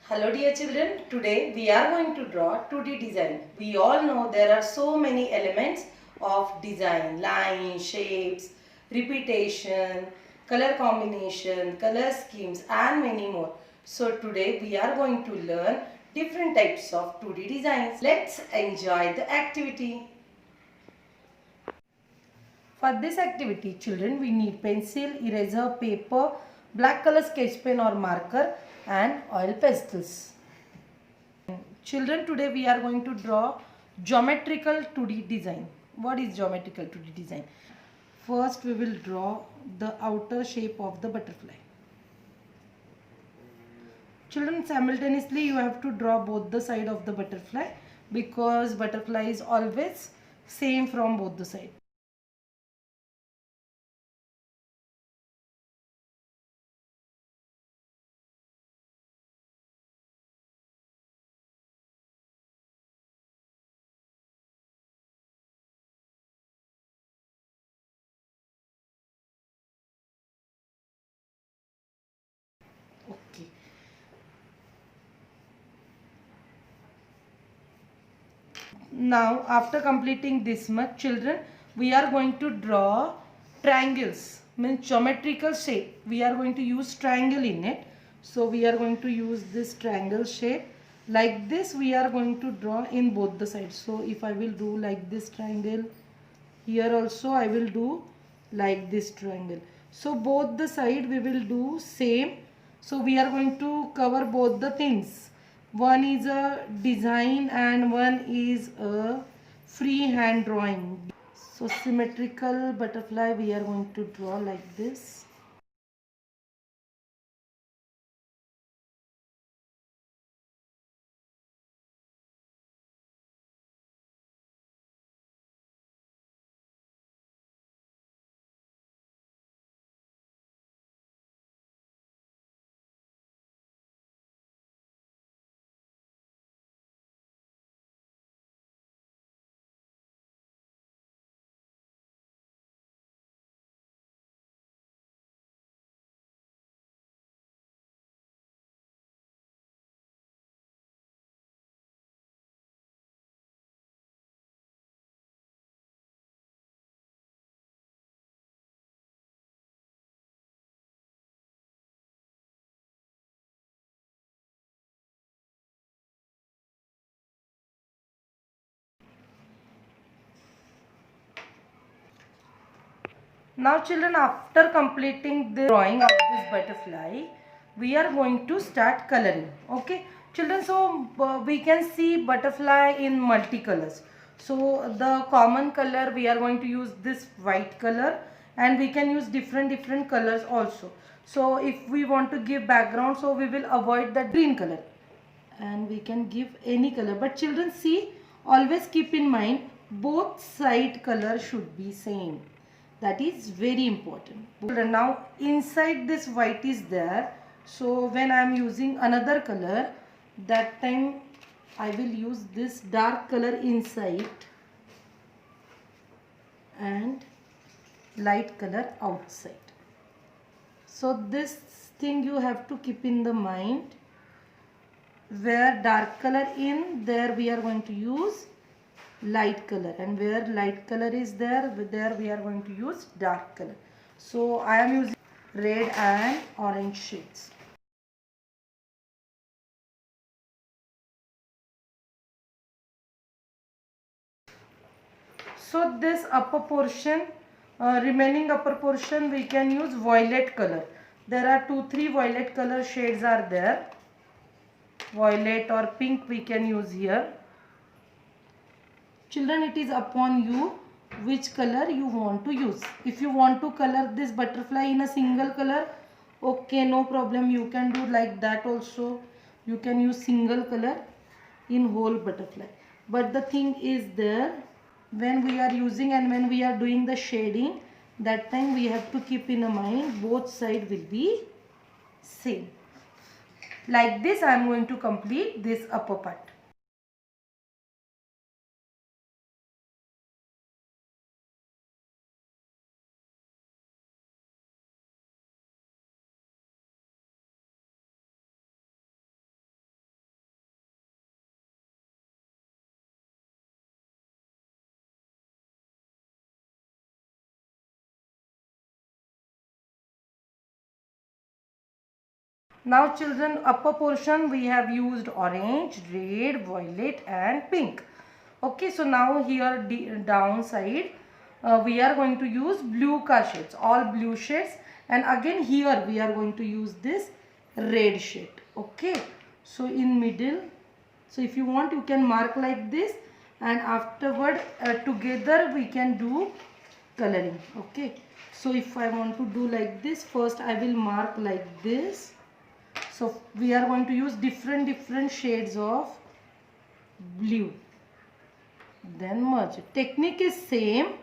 Hello dear children, today we are going to draw 2D design. We all know there are so many elements of design, lines, shapes, repetition, color combination, color schemes and many more. So today we are going to learn different types of 2D designs. Let's enjoy the activity. For this activity, children, we need pencil, eraser, paper, black color sketch pen or marker and oil pastels. Children, today we are going to draw geometrical 2D design. What is geometrical 2D design? First, we will draw the outer shape of the butterfly. Children, simultaneously you have to draw both the side of the butterfly because butterfly is always same from both the sides. Okay. Now after completing this much, children, we are going to draw triangles, means geometrical shape. We are going to use triangle in it. So we are going to use this triangle shape. Like this we are going to draw in both the sides. So if I will do like this triangle, here also I will do like this triangle. So both the side we will do same. So we are going to cover both the things. One is a design and one is a freehand drawing. So symmetrical butterfly we are going to draw like this. Now children, after completing the drawing of this butterfly, we are going to start coloring. Okay children, so we can see butterfly in multicolors. So the common color we are going to use this white color, and we can use different colors also. So if we want to give background, so we will avoid the green color and we can give any color. But children, see, always keep in mind both side color should be same. That is very important. Now inside this white is there, so when I am using another color, that time I will use this dark color inside and light color outside. So this thing you have to keep in the mind. Where dark color in, there we are going to use light color, and where light color is there we are going to use dark color. So I am using red and orange shades. So this upper portion, remaining upper portion, we can use violet color. There are 2-3 violet color shades are there. Violet or pink we can use here. Children, it is upon you which color you want to use. If you want to color this butterfly in a single color, okay, no problem, you can do like that also. You can use single color in whole butterfly. But the thing is there, when we are using and when we are doing the shading, that time we have to keep in mind both side will be same. Like this I am going to complete this upper part. Now children, upper portion we have used orange, red, violet and pink. Okay, so now here down side we are going to use blue ka shades, all blue shades, and again here we are going to use this red shade. Okay, so in middle, so if you want you can mark like this, and afterward together we can do coloring. Okay, so if I want to do like this, first I will mark like this. So we are going to use different shades of blue, then merge it. Technique is same.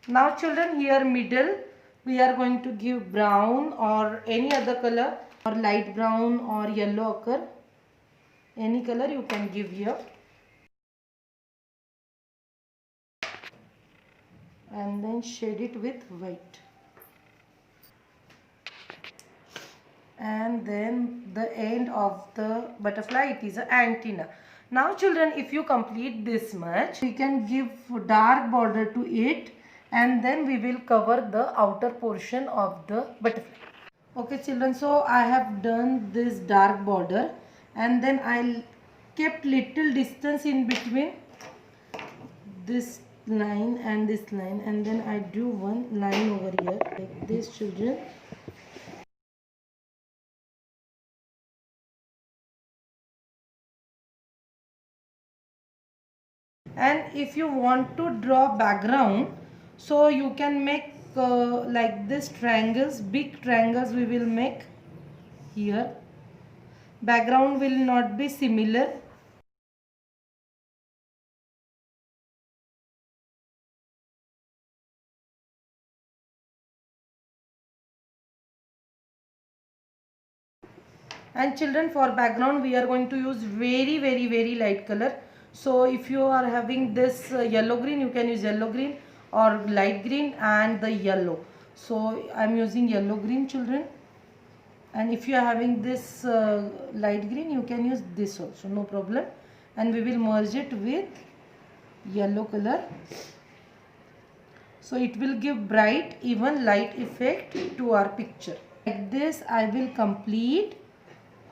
Now children, here middle we are going to give brown or any other color, or light brown or yellow ochre, any color you can give here, and then shade it with white, and then the end of the butterfly, it is an antenna. Now children, if you complete this much, we can give dark border to it, and then we will cover the outer portion of the butterfly. Okay children, so I have done this dark border, and then I kept little distance in between this line and this line, and then I do one line over here like this children. And if you want to draw background, so you can make like this triangles, big triangles we will make here. Background will not be similar. And children, for background we are going to use very light color. So if you are having this yellow green, you can use yellow green or light green and the yellow. So I am using yellow green children, and if you are having this light green, you can use this also, no problem. And we will merge it with yellow color, so it will give bright even light effect to our picture. Like this I will complete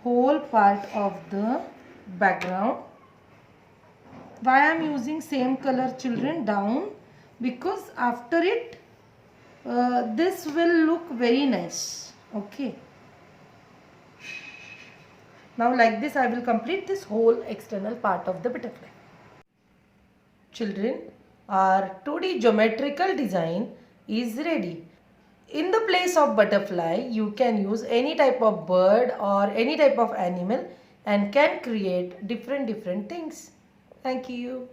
whole part of the background. Why I am using same color children down? Because after it this will look very nice. Okay, now like this I will complete this whole external part of the butterfly. Children, our 2D geometrical design is ready. In the place of butterfly, you can use any type of bird or any type of animal and can create different things. Thank you.